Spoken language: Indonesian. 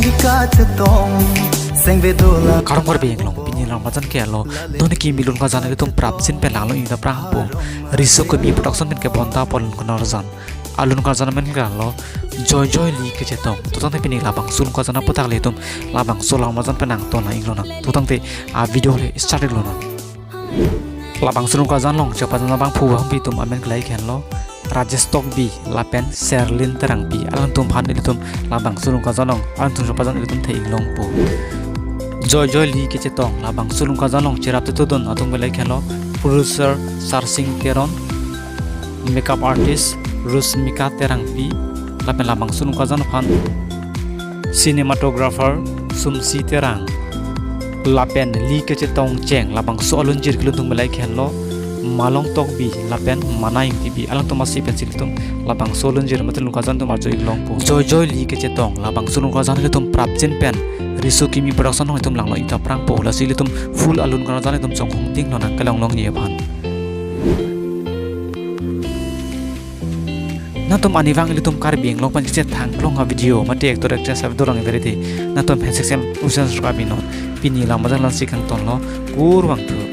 dikat tong seng bedola karong kor beng long pini lang majan ke lo doni ki milun ka jana tum prap sin pe lang lo ida prang po riso ko mi production pen ke bonta polun ko jan alun ka jana men ka lo joy joy li ke chetong to tang te pini labang sun ka jana putak le tum labang solang majan penang to na inglo na to tang te a video le start lo na labang sun ka jan long chepa jana bang phu bang pi tum amen klai khen lo Rajesh Tokbi lapen Serlin terang pi alang tum han ilitum labang sulung ka janong alang tum sopajan ilitum thei long po joy joy li ke chetong labang sulung ka janong cherap te tudon atung belai khelo producer Sarsing Teron makeup artist Rusmika terang pi lapen labang sulung ka jan phan cinematographer Sumsi terang lapen li ke chetong cheng labang so alun jir kilung belai khelo malong Tokbi lapen manai tv alang to masi pencil tum labang solun jir matul kajan tum arjo iglong po joy joy li ke chetong labang sulung kajan ke tum prapchin pen risu kimi production hoi tum langlo ita prang po la sili tum full alun kajan tum chong hong ting nona kalong long ye phan na tum aniwang ili tum kar bing long pan che thang long ha video ma te actor actress ab dorang verite na tum heseksem usan sra binot pini la majan lan sikang ton lo kur wang tu